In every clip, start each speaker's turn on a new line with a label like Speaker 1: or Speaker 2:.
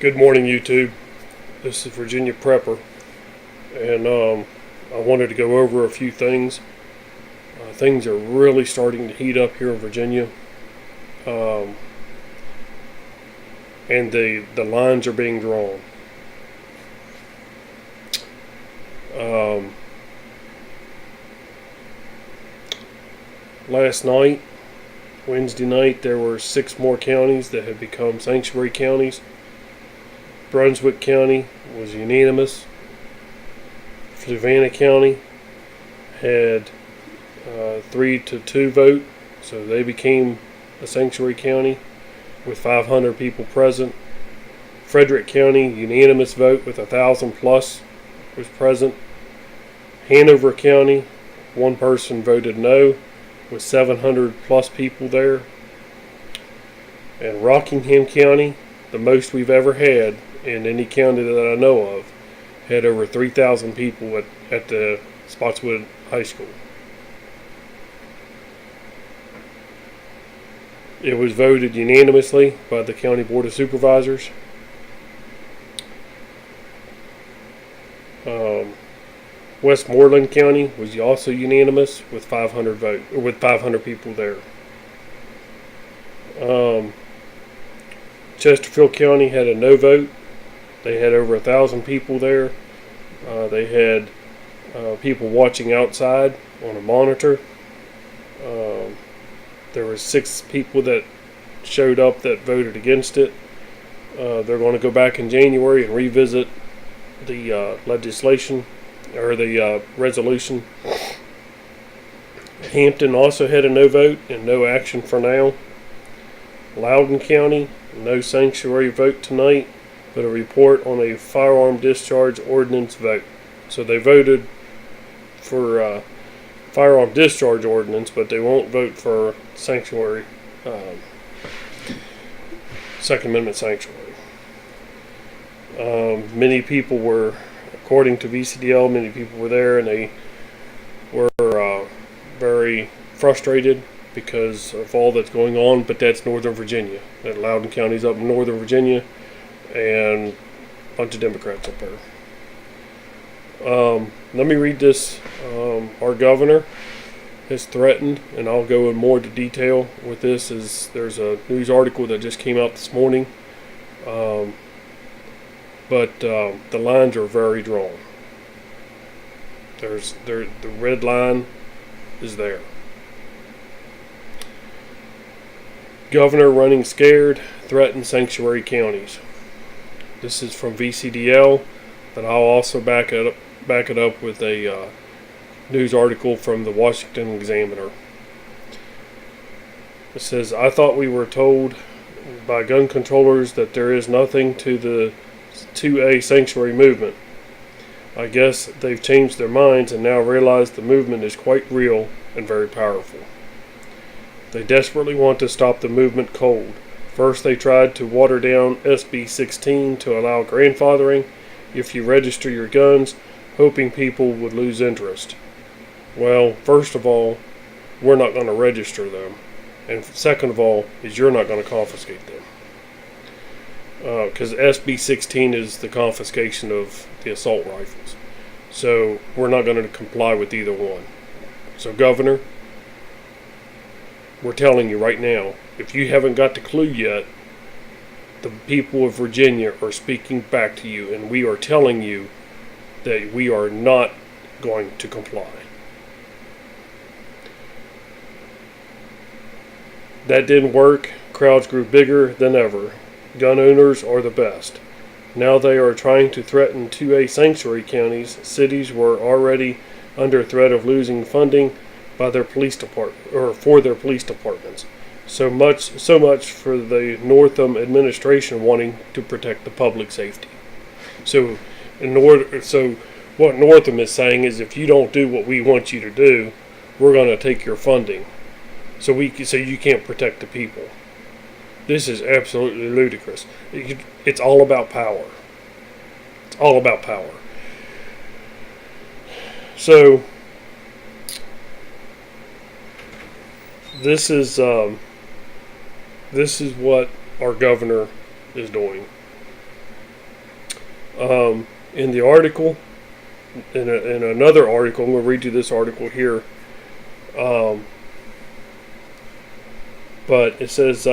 Speaker 1: Good morning, YouTube. This is Virginia Prepper, and I wanted to go over a few things. Things are really starting to heat up here in Virginia, and the lines are being drawn. Last night, Wednesday night, there were 6 more counties that had become sanctuary counties. Brunswick County was unanimous. Fluvanna County had 3-2 vote, so they became a sanctuary county with 500 people present. Frederick County, unanimous vote with 1,000 plus was present. Hanover County, one person voted no with 700 plus people there. And Rockingham County, the most we've ever had in any county that I know of, had over 3,000 people at the Spotswood High School. It was voted unanimously by the County Board of Supervisors. Westmoreland County was also unanimous with 500 people there. Chesterfield County had a no vote. They had over 1,000 people there. They had people watching outside on a monitor. There were 6 people that showed up that voted against it. They're going to go back in January and revisit the legislation or the resolution. Hampton also had a no vote and no action for now. Loudoun County, no sanctuary vote tonight, but a report on a firearm discharge ordinance vote. So they voted for firearm discharge ordinance, but they won't vote for sanctuary, Second Amendment sanctuary. Many people were, according to VCDL, many people were there, and they were very frustrated because of all that's going on, but that's Northern Virginia. That Loudoun County's up in Northern Virginia, and a bunch of Democrats up there. Let me read this. Our governor has threatened, and I'll go in more detail with this, is there's a news article that just came out this morning. But the lines are very drawn. The red line is there. Governor running scared, threatened sanctuary counties. This is from VCDL, but I'll also back it up with a news article from the Washington Examiner. It says, I thought we were told by gun controllers that there is nothing to the 2A sanctuary movement. I guess they've changed their minds and now realize the movement is quite real and very powerful. They desperately want to stop the movement cold. First, they tried to water down SB 16 to allow grandfathering if you register your guns, hoping people would lose interest. Well, first of all, we're not going to register them. And second of all, is you're not going to confiscate them. Because SB 16 is the confiscation of the assault rifles. So we're not going to comply with either one. So Governor, we're telling you right now, if you haven't got the clue yet, the people of Virginia are speaking back to you, and we are telling you that we are not going to comply. That didn't work. Crowds grew bigger than ever. Gun owners are the best. Now they are trying to threaten 2A sanctuary counties. Cities were already under threat of losing funding by their police department or for their police departments. So much for the Northam administration wanting to protect the public safety. So what Northam is saying is, if you don't do what we want you to do, we're going to take your funding. So you can't protect the people. This is absolutely ludicrous. It's all about power. It's all about power. So this is what our governor is doing. In the article, in another article, I'm going to read you this article here. But it says,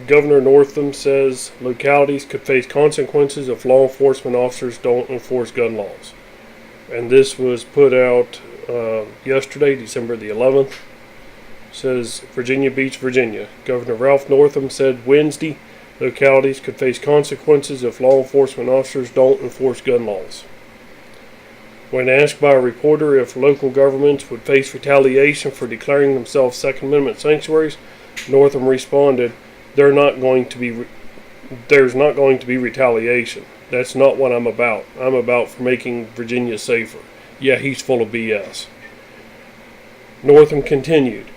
Speaker 1: Governor Northam says localities could face consequences if law enforcement officers don't enforce gun laws. And this was put out yesterday, December the 11th. It says Virginia Beach, Virginia. Governor Ralph Northam said Wednesday localities could face consequences if law enforcement officers don't enforce gun laws. When asked by a reporter if local governments would face retaliation for declaring themselves Second Amendment sanctuaries, Northam responded, There's not going to be retaliation. That's not what I'm about. I'm about for making Virginia safer. Yeah, he's full of BS. Northam continued,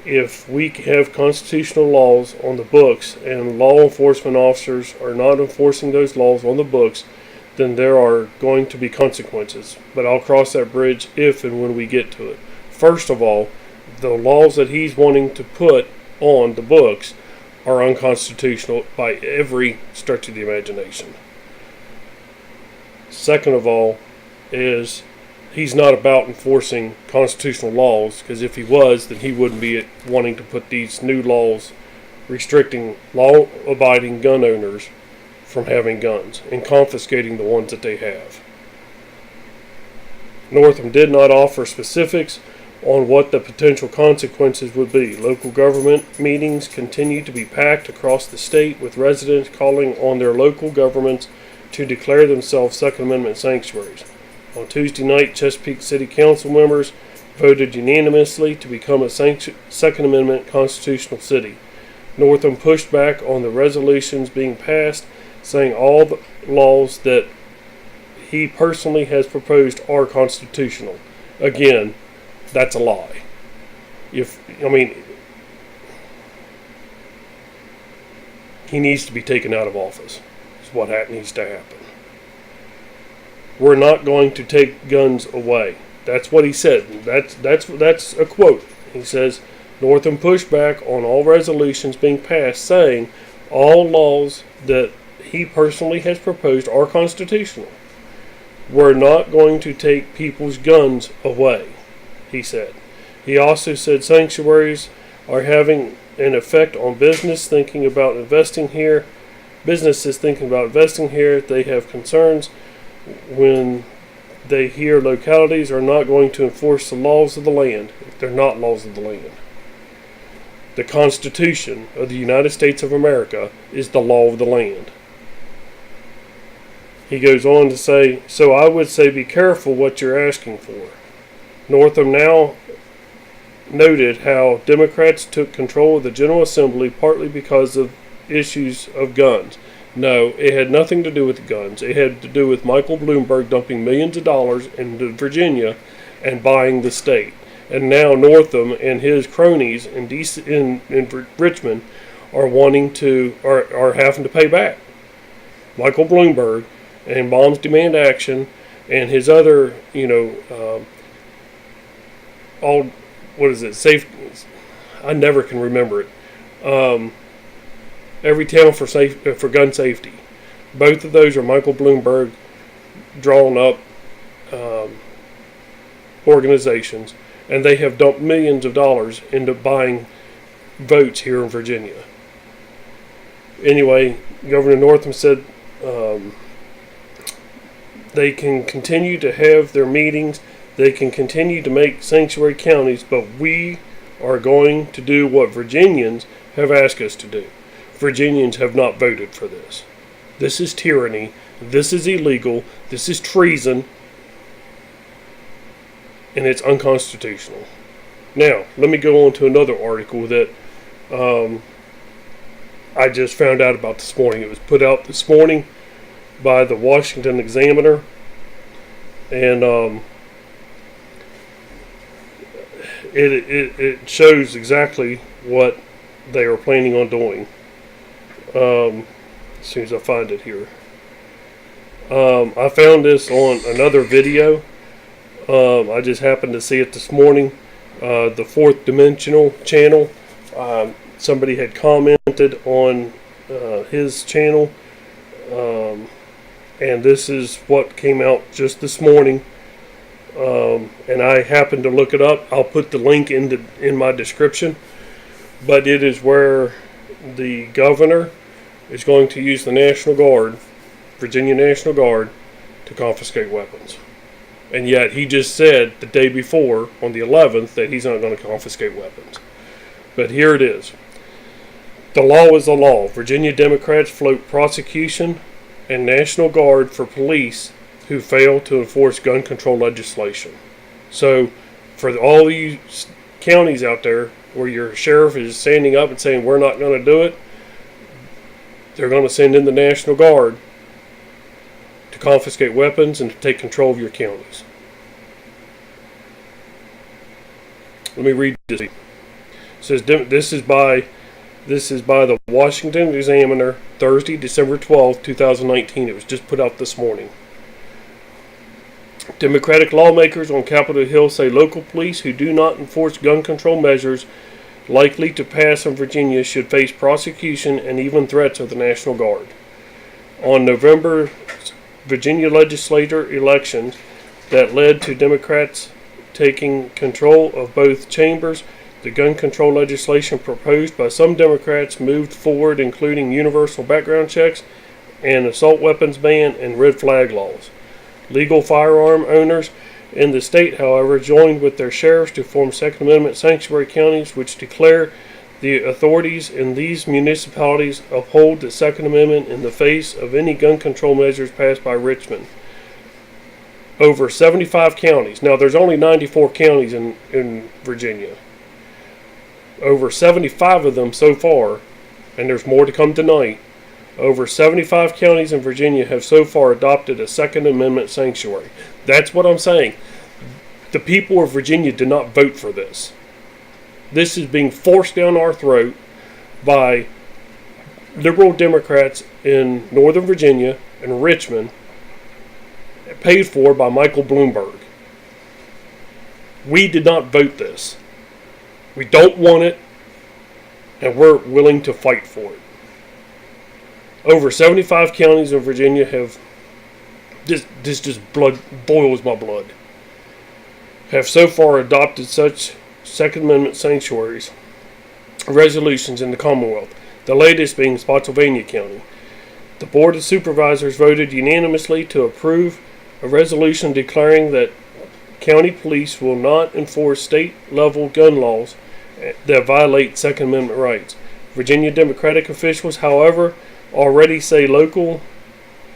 Speaker 1: if we have constitutional laws on the books and law enforcement officers are not enforcing those laws on the books, then there are going to be consequences. But I'll cross that bridge if and when we get to it. First of all, the laws that he's wanting to put on the books are unconstitutional by every stretch of the imagination. Second of all, is he's not about enforcing constitutional laws, because if he was, then he wouldn't be wanting to put these new laws restricting law-abiding gun owners from having guns and confiscating the ones that they have. Northam did not offer specifics on what the potential consequences would be. Local government meetings continue to be packed across the state, with residents calling on their local governments to declare themselves Second Amendment sanctuaries. On Tuesday night, Chesapeake City Council members voted unanimously to become a Second Amendment constitutional city. Northam pushed back on the resolutions being passed, saying all the laws that he personally has proposed are constitutional. Again, that's a lie. He needs to be taken out of office. Is what needs to happen. We're not going to take guns away. That's what he said. That's a quote. He says, Northam pushed back on all resolutions being passed, saying all laws that he personally has proposed are constitutional. We're not going to take people's guns away, he said. He also said sanctuaries are having an effect on businesses thinking about investing here. They have concerns when they hear localities are not going to enforce the laws of the land. They're not laws of the land. The Constitution of the United States of America is the law of the land. He goes on to say, so I would say be careful what you're asking for. Northam now noted how Democrats took control of the General Assembly partly because of issues of guns. No, it had nothing to do with guns. It had to do with Michael Bloomberg dumping millions of dollars into Virginia and buying the state. And now Northam and his cronies in Richmond are having to pay back. Michael Bloomberg and Moms Demand Action and his other, I never can remember it. Every town for gun safety. Both of those are Michael Bloomberg drawn up organizations, and they have dumped millions of dollars into buying votes here in Virginia. Anyway, Governor Northam said they can continue to have their meetings, they can continue to make sanctuary counties, but we are going to do what Virginians have asked us to do. Virginians have not voted for this. This is tyranny. This is illegal. This is treason. And it's unconstitutional. Now, let me go on to another article that I just found out about this morning. It was put out this morning by the Washington Examiner. And it shows exactly what they are planning on doing. As soon as I find it here. I found this on another video. I just happened to see it this morning. The Fourth Dimensional channel. Somebody had commented on his channel And this is what came out just this morning. And I happened to look it up. I'll put the link in my description. But it is where the governor is going to use the National Guard, Virginia National Guard, to confiscate weapons. And yet he just said the day before, on the 11th, that he's not going to confiscate weapons. But here it is. The law is the law. Virginia Democrats float prosecution and National Guard for police who fail to enforce gun control legislation. So, for all you counties out there where your sheriff is standing up and saying we're not going to do it, they're going to send in the National Guard to confiscate weapons and to take control of your counties. Let me read this. It says this is by the Washington Examiner, Thursday, December 12, 2019. It was just put out this morning. Democratic lawmakers on Capitol Hill say local police who do not enforce gun control measures likely to pass in Virginia should face prosecution and even threats of the National Guard. On November Virginia legislature elections that led to Democrats taking control of both chambers, the gun control legislation proposed by some Democrats moved forward, including universal background checks, an assault weapons ban, and red flag laws. Legal firearm owners in the state, however, joined with their sheriffs to form Second Amendment sanctuary counties, which declare the authorities in these municipalities uphold the Second Amendment in the face of any gun control measures passed by Richmond. Over 75 counties. Now, there's only 94 counties in Virginia. Over 75 of them so far, and there's more to come tonight, over 75 counties in Virginia have so far adopted a Second Amendment sanctuary. That's what I'm saying. The people of Virginia did not vote for this. This is being forced down our throat by liberal Democrats in Northern Virginia and Richmond, paid for by Michael Bloomberg. We did not vote this. We don't want it, and we're willing to fight for it. Over 75 counties in Virginia have, this just boils my blood, have so far adopted such Second Amendment sanctuaries resolutions in the Commonwealth, the latest being Spotsylvania County. The Board of Supervisors voted unanimously to approve a resolution declaring that county police will not enforce state-level gun laws that violate Second Amendment rights. Virginia Democratic officials, however, already say local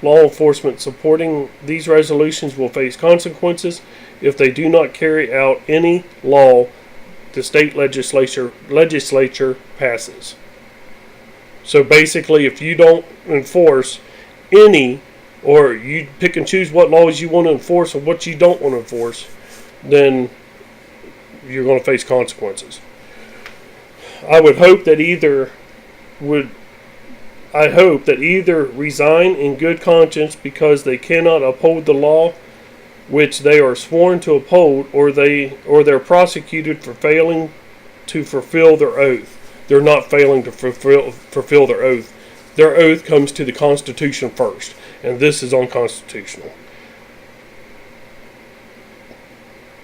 Speaker 1: law enforcement supporting these resolutions will face consequences if they do not carry out any law the state legislature passes. So basically, if you don't enforce any, or you pick and choose what laws you want to enforce and what you don't want to enforce, then you're going to face consequences. I hope that either resign in good conscience because they cannot uphold the law which they are sworn to uphold, or they're prosecuted for failing to fulfill their oath. They're not failing to fulfill their oath. Their oath comes to the Constitution first, and this is unconstitutional.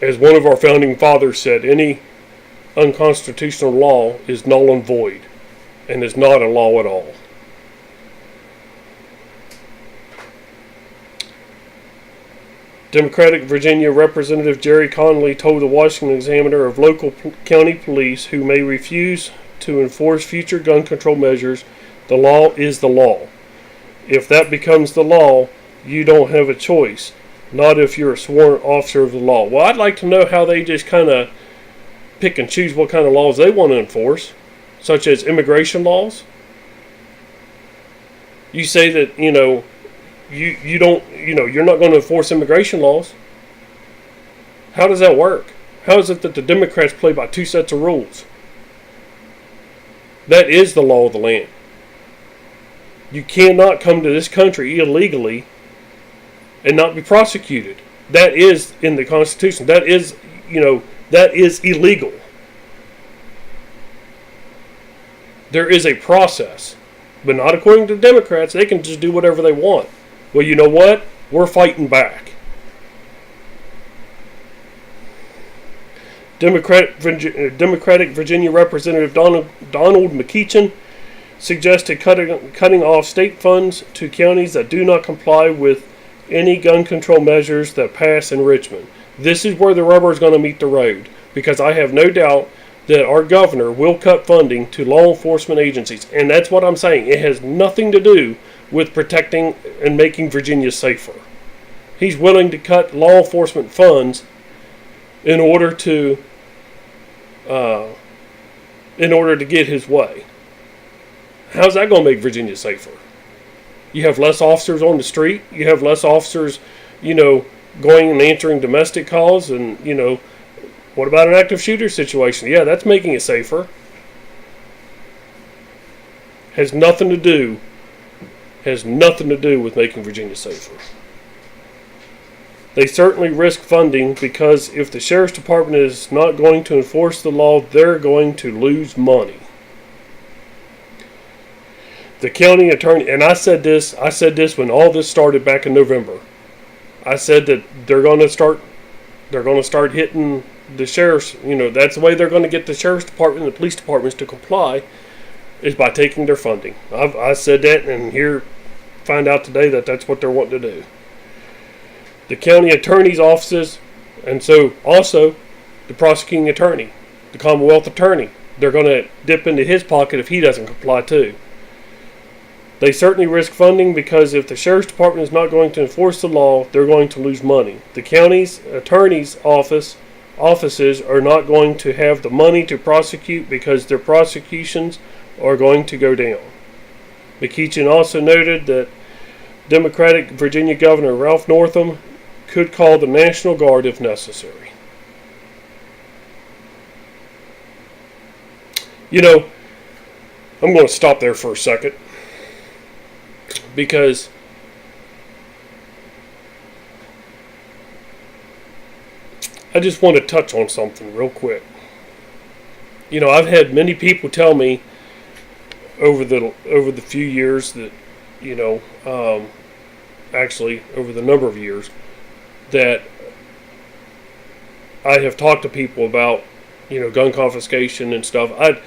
Speaker 1: As one of our founding fathers said, any unconstitutional law is null and void, and is not a law at all. Democratic Virginia Representative Jerry Connolly told the Washington Examiner of local county police who may refuse to enforce future gun control measures, the law is the law. If that becomes the law, you don't have a choice. Not if you're a sworn officer of the law. Well, I'd like to know how they just kind of pick and choose what kind of laws they want to enforce, such as immigration laws. You say that, you don't, you're not going to enforce immigration laws. How does that work? How is it that the Democrats play by two sets of rules? That is the law of the land. You cannot come to this country illegally and not be prosecuted. That is in the Constitution. That is, that is illegal. There is a process But not according to the Democrats. They can just do whatever they want. Well, you know what? We're fighting back. Democratic Virginia Representative Donald McEachin suggested cutting off state funds to counties that do not comply with any gun control measures that pass in Richmond. This is where the rubber is going to meet the road, because I have no doubt that our governor will cut funding to law enforcement agencies. And that's what I'm saying. It has nothing to do with protecting and making Virginia safer. He's willing to cut law enforcement funds in order to get his way. How's that going to make Virginia safer? You have less officers on the street. You have less officers, going and answering domestic calls. And, what about an active shooter situation? Yeah, that's making it safer. Has nothing to do with making Virginia safer. They certainly risk funding, because if the sheriff's department is not going to enforce the law, they're going to lose money. The county attorney, and I said this when all this started back in November. I said that they're going to start hitting the sheriffs. That's the way they're going to get the sheriff's department and the police departments to comply, is by taking their funding. I said that, and here find out today that that's what they're wanting to do. The county attorney's offices, and so also the prosecuting attorney, the Commonwealth attorney, they're going to dip into his pocket if he doesn't comply too. They certainly risk funding, because if the sheriff's department is not going to enforce the law, they're going to lose money. The county's attorney's offices are not going to have the money to prosecute, because their prosecutions are going to go down. McEachin also noted that Democratic Virginia Governor Ralph Northam could call the National Guard if necessary. I'm going to stop there for a second, because I just want to touch on something real quick. I've had many people tell me over the few years that, actually over the number of years that I have talked to people about, gun confiscation and stuff. I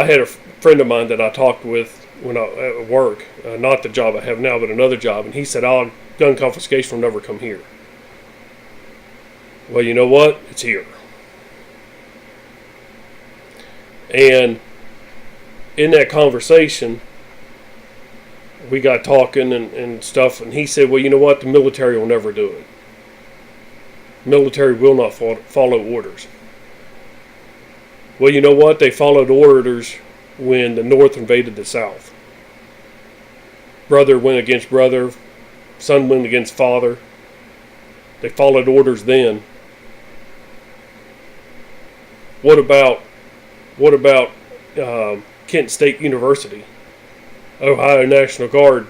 Speaker 1: had a friend of mine that I talked with when I at work, not the job I have now, but another job, and he said, gun confiscation will never come here. Well, you know what? It's here. And in that conversation, we got talking and stuff, and he said, well, you know what? The military will never do it. Military will not follow orders. Well, you know what? They followed orders when the North invaded the South. Brother went against brother. Son went against father. They followed orders then. What about Kent State University? Ohio National Guard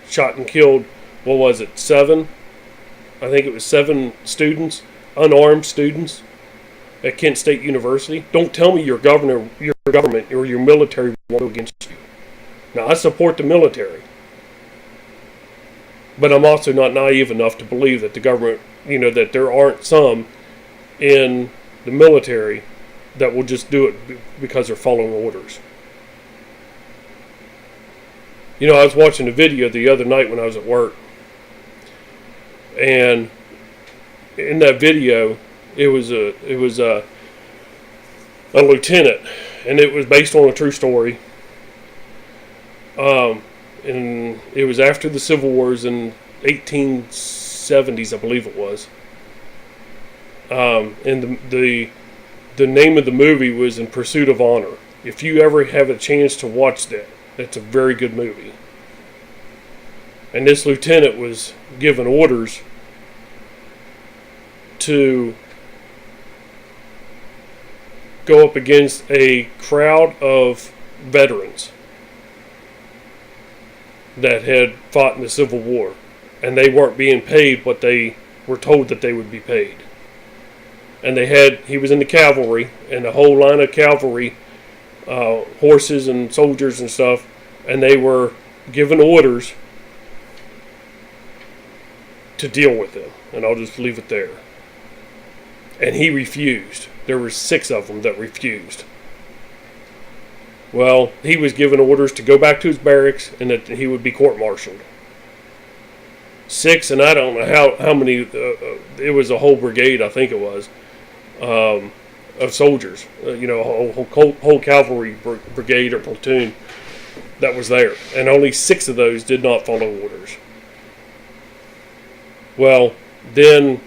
Speaker 1: shot and killed, what was it, 7? I think it was 7 students, unarmed students, at Kent State University. Don't tell me your government, or your military won't go against you. Now, I support the military, but I'm also not naive enough to believe that the government, that there aren't some in the military that will just do it because they're following orders. I was watching a video the other night when I was at work, and in that video, it was a lieutenant, and it was based on a true story. And it was after the Civil Wars in 1870s, I believe it was. And the name of the movie was In Pursuit of Honor. If you ever have a chance to watch that, it's a very good movie. And this lieutenant was given orders to go up against a crowd of veterans that had fought in the Civil War, and they weren't being paid what they were told that they would be paid. And he was in the cavalry, and the whole line of cavalry, horses and soldiers and stuff, and they were given orders to deal with him. And I'll just leave it there. And he refused. There were 6 of them that refused. Well, he was given orders to go back to his barracks and that he would be court-martialed. 6, and I don't know how many, it was a whole brigade, I think it was, of soldiers. A whole cavalry brigade or platoon that was there. And only 6 of those did not follow orders. Well, then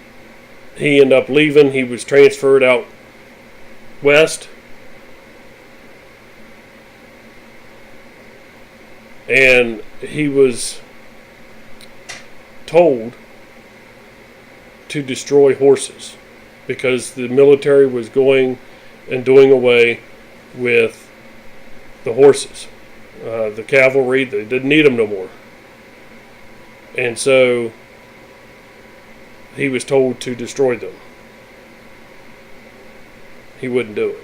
Speaker 1: he ended up leaving. He was transferred out west. And he was told to destroy horses because the military was going and doing away with the horses. The cavalry, they didn't need them no more. And so he was told to destroy them. He wouldn't do it.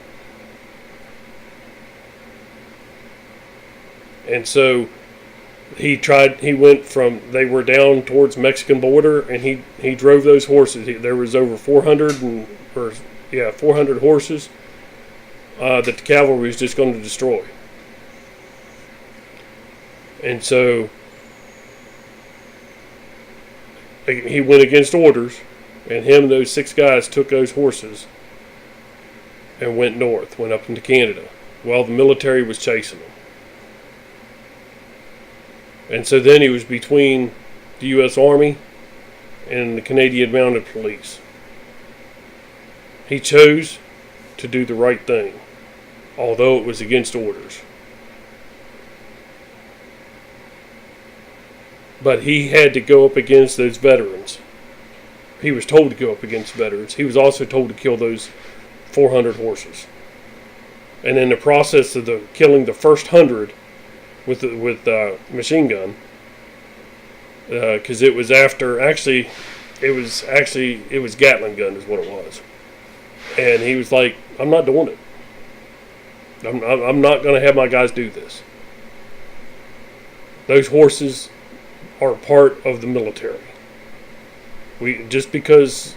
Speaker 1: And so he went from, they were down towards Mexican border, and he drove those horses. There was over 400 horses that the cavalry was just going to destroy. And so he went against orders, and him and those 6 guys took those horses and went north, went up into Canada, while the military was chasing them. And so then he was between the U.S. Army and the Canadian Mounted Police. He chose to do the right thing, although it was against orders. But he had to go up against those veterans. He was told to go up against veterans. He was also told to kill those 400 horses. And in the process of killing the first 100 with machine gun, because it was Gatling gun is what it was. And he was like, I'm not doing it. I'm not going to have my guys do this. Those horses are part of the military. Just because,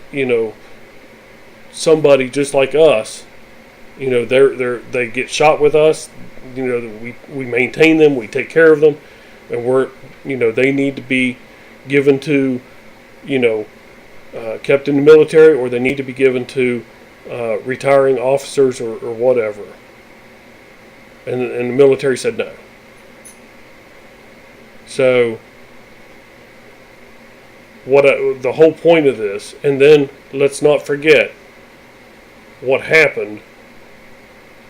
Speaker 1: somebody just like us, they get shot with us, we maintain them, we take care of them, and they need to be given to, kept in the military, or they need to be given to retiring officers or whatever. And the military said no. So the whole point of this, and then let's not forget what happened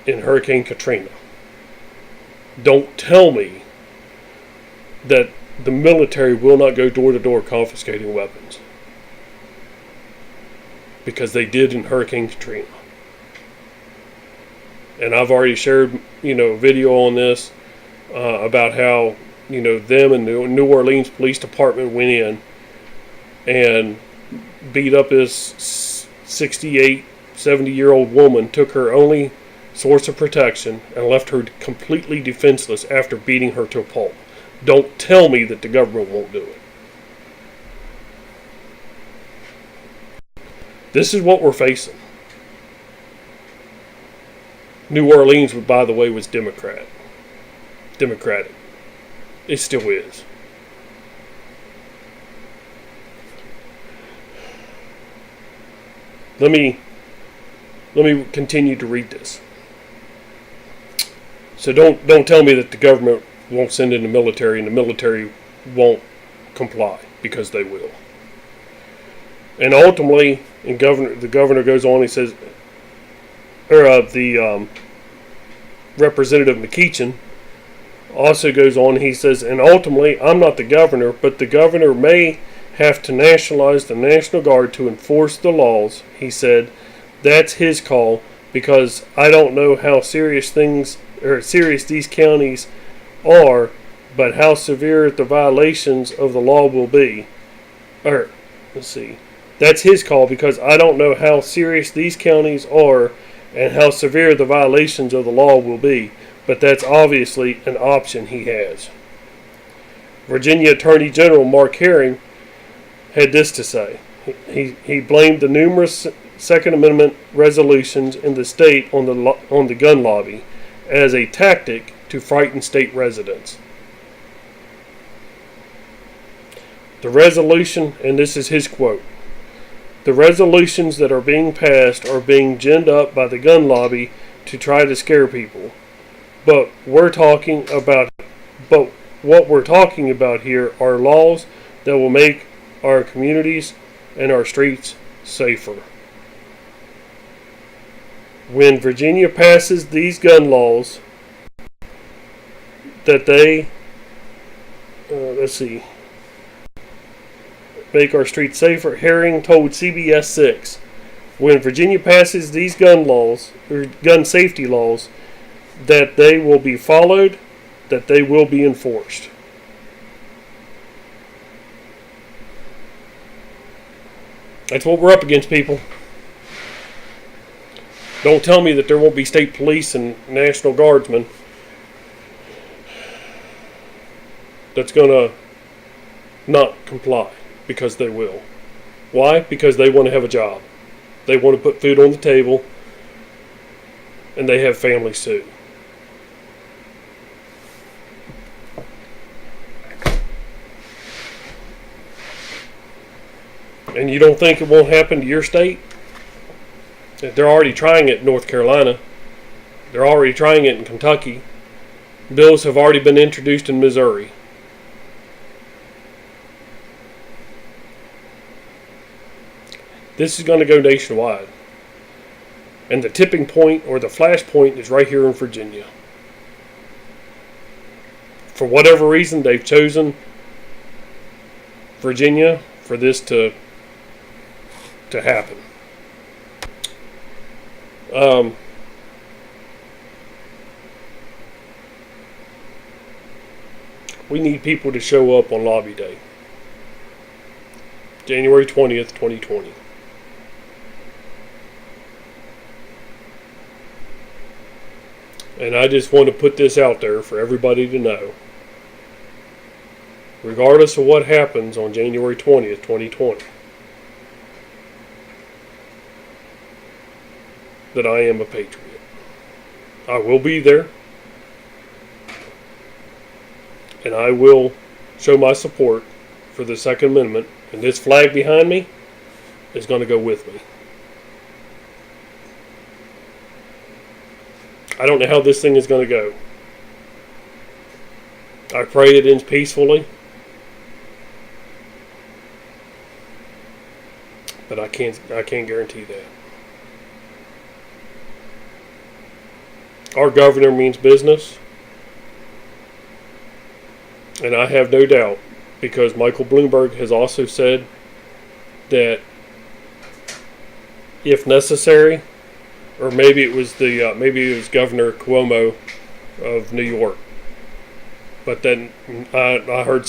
Speaker 1: in Hurricane Katrina. Don't tell me that the military will not go door to door confiscating weapons, because they did in Hurricane Katrina. And I've already shared, a video on this about how, them and the New Orleans Police Department went in and beat up this 68, 70-year-old woman, took her only source of protection, and left her completely defenseless after beating her to a pulp. Don't tell me that the government won't do it. This is what we're facing. New Orleans, by the way, was Democratic. It still is. Let me continue to read this. So don't tell me that the government won't send in the military and the military won't comply, because they will. And ultimately, the governor goes on. He says, the Representative McEachin also goes on. He says, and ultimately, I'm not the governor, but the governor may have to nationalize the National Guard to enforce the laws. He said, that's his call, because I don't know how serious these counties are, but how severe the violations of the law will be. That's his call, because I don't know how serious these counties are and how severe the violations of the law will be. but that's obviously an option he has. Virginia Attorney General Mark Herring had this to say. He blamed the numerous Second Amendment resolutions in the state on the gun lobby as a tactic to frighten state residents. The resolution, and this is his quote, "The resolutions that are being passed are being ginned up by the gun lobby to try to scare people. But what we're talking about here are laws that will make our communities and our streets safer." When Virginia passes these gun laws that they make our streets safer, Herring told CBS 6, when Virginia passes these gun laws, or gun safety laws, that they will be followed, that they will be enforced. That's what we're up against, people. Don't tell me that there won't be state police and National Guardsmen that's going to not comply, because they will. Why? Because they want to have a job. They want to put food on the table, and they have families too. And you don't think it won't happen to your state? They're already trying it in North Carolina. They're already trying it in Kentucky. Bills have already been introduced in Missouri. This is going to go nationwide. And the tipping point, or the flash point, is right here in Virginia. For whatever reason, they've chosen Virginia for this to happen. We need people to show up on Lobby Day, January 20th, 2020. And I just want to put this out there for everybody to know. Regardless of what happens on January 20th, 2020, that I am a patriot. I will be there, and I will show my support for the Second Amendment, and this flag behind me is going to go with me. I don't know how this thing is going to go. I pray it ends peacefully, but I can't guarantee that. Our governor means business, and I have no doubt, because Michael Bloomberg has also said that if necessary, or maybe it was Governor Cuomo of New York, but then I heard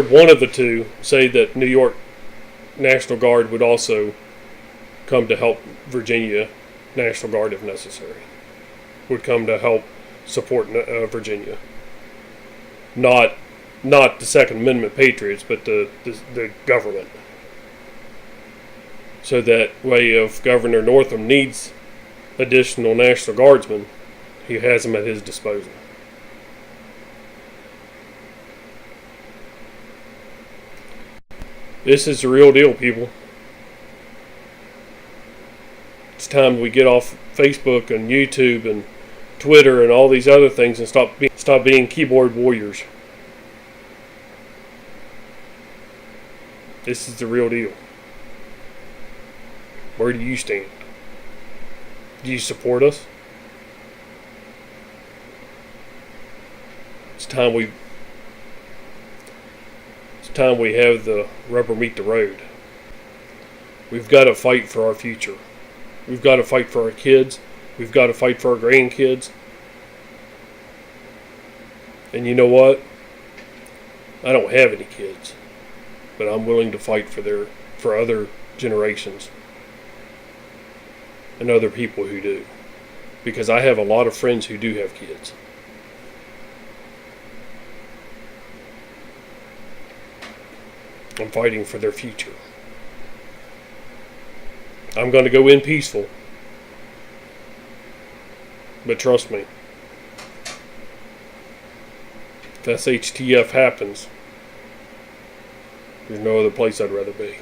Speaker 1: one of the two say that New York National Guard would also come to help Virginia National Guard if necessary. Would come to help support Virginia. Not the Second Amendment patriots, but the government. So that way, if Governor Northam needs additional National Guardsmen, he has them at his disposal. This is the real deal, people. It's time we get off Facebook and YouTube and Twitter and all these other things and stop being keyboard warriors. This is the real deal. Where do you stand? Do you support us? It's time we have the rubber meet the road. We've got to fight for our future. We've got to fight for our kids. We've got to fight for our grandkids. And you know what? I don't have any kids, but I'm willing to fight for other generations and other people who do. because I have a lot of friends who do have kids. I'm fighting for their future. I'm going to go in peaceful. But trust me, if SHTF happens, there's no other place I'd rather be.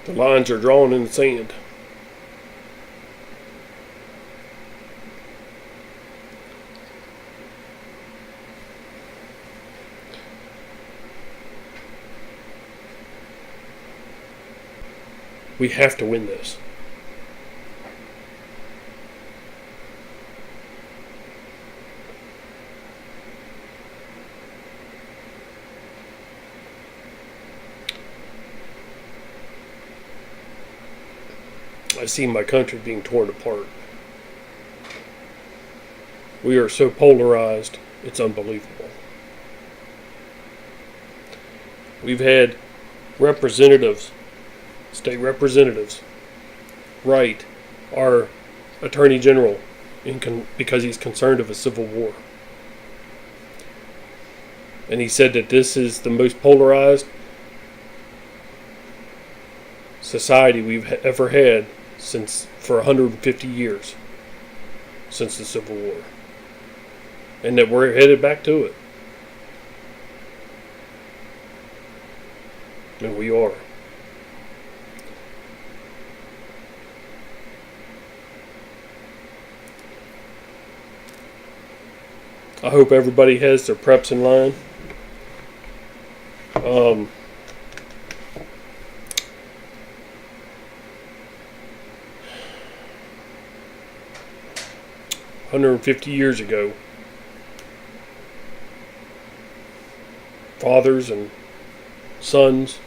Speaker 1: The lines are drawn in the sand. We have to win this. I see my country being torn apart. We are so polarized, it's unbelievable. We've had representatives, state representatives, write our Attorney General because he's concerned of a civil war. And he said that this is the most polarized society we've ever had for 150 years since the Civil War, and that we're headed back to it. And we are. I hope everybody has their preps in line. 150 years ago, fathers and sons,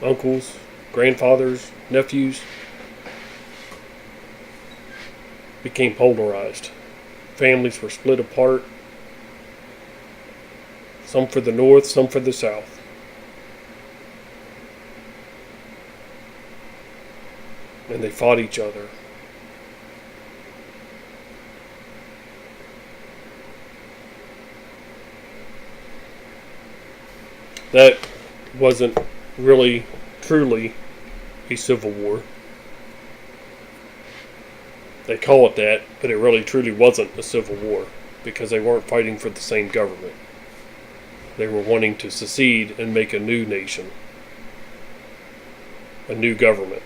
Speaker 1: uncles, grandfathers, nephews became polarized. Families were split apart, some for the north, some for the south. And they fought each other. That wasn't really, truly a civil war. They call it that, but it really, truly wasn't a civil war because they weren't fighting for the same government. They were wanting to secede and make a new nation, a new government.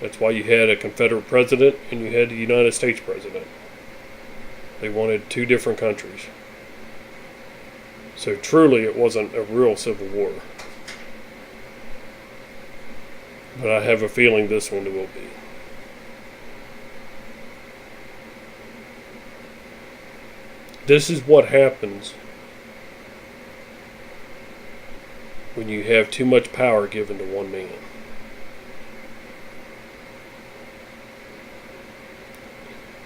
Speaker 1: That's why you had a Confederate president and you had a United States president. They wanted two different countries. So truly it wasn't a real civil war. But I have a feeling this one will be. This is what happens when you have too much power given to one man.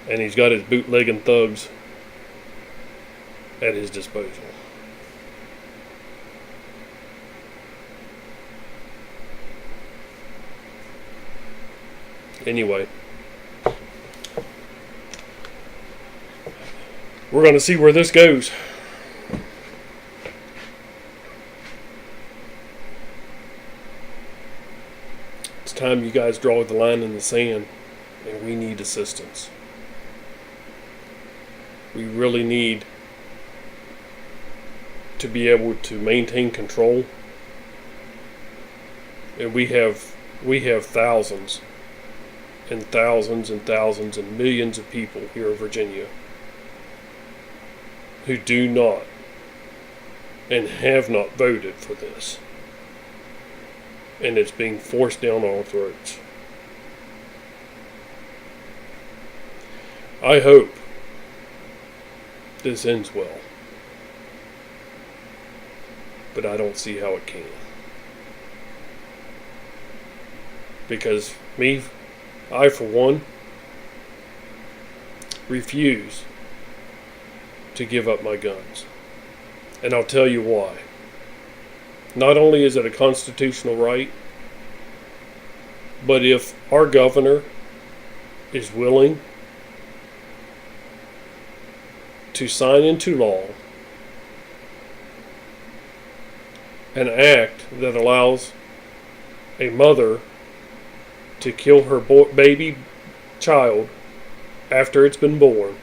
Speaker 1: And he's got his bootlegging thugs at his disposal. Anyway, we're going to see where this goes. It's time you guys draw the line in the sand, and we need assistance. We really need to be able to maintain control, and we have thousands and thousands and thousands and millions of people here in Virginia who do not and have not voted for this, and it's being forced down our throats. I hope this ends well, but I don't see how it can, because I, for one, refuse to give up my guns. And I'll tell you why. Not only is it a constitutional right, but if our governor is willing to sign into law an act that allows a mother to kill her baby child after it's been born,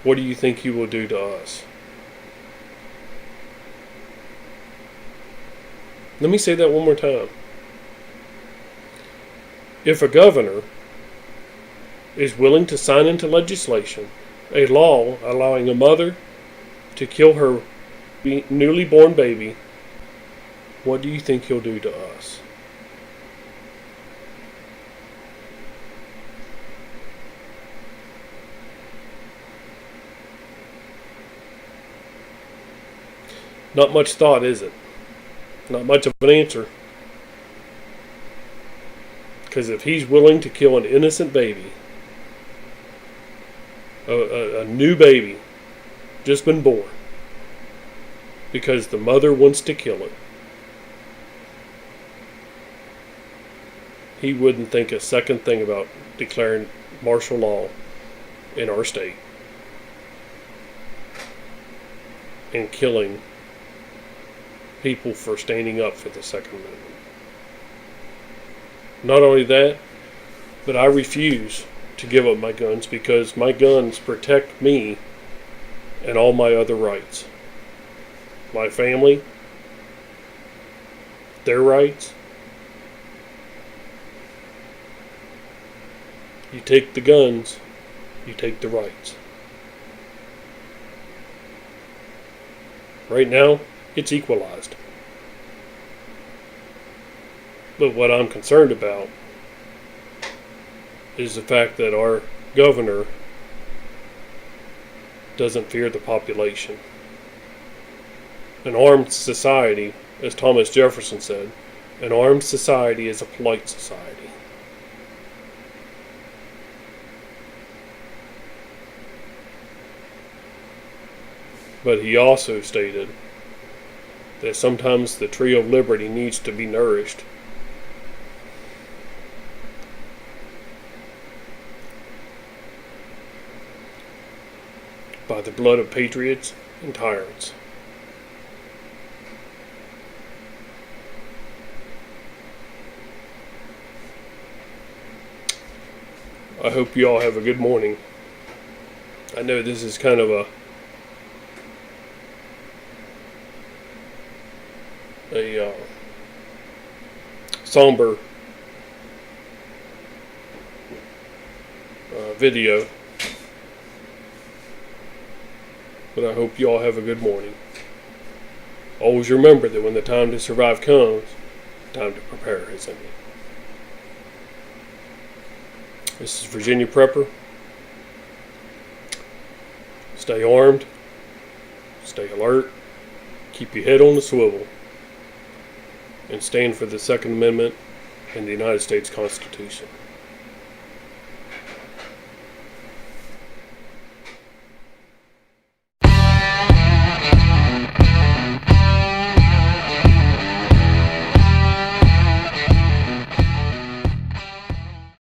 Speaker 1: what do you think he will do to us? Let me say that one more time. If a governor is willing to sign into legislation a law allowing a mother to kill her newly born baby, what do you think he'll do to us? Not much thought, is it? Not much of an answer. Because if he's willing to kill an innocent baby, a new baby, just been born, because the mother wants to kill it, he wouldn't think a second thing about declaring martial law in our state and killing people for standing up for the Second Amendment. Not only that, but I refuse to give up my guns because my guns protect me and all my other rights. My family, their rights. You take the guns, you take the rights. Right now, it's equalized. But what I'm concerned about is the fact that our governor doesn't fear the population. An armed society, as Thomas Jefferson said, an armed society is a polite society. But he also stated that sometimes the tree of liberty needs to be nourished. By the blood of patriots and tyrants. I hope you all have a good morning. I know this is kind of a somber video, but I hope you all have a good morning. Always remember that when the time to survive comes, time to prepare is in it. This is Virginia Prepper. Stay armed, stay alert, keep your head on the swivel, and stand for the Second Amendment and the United States Constitution.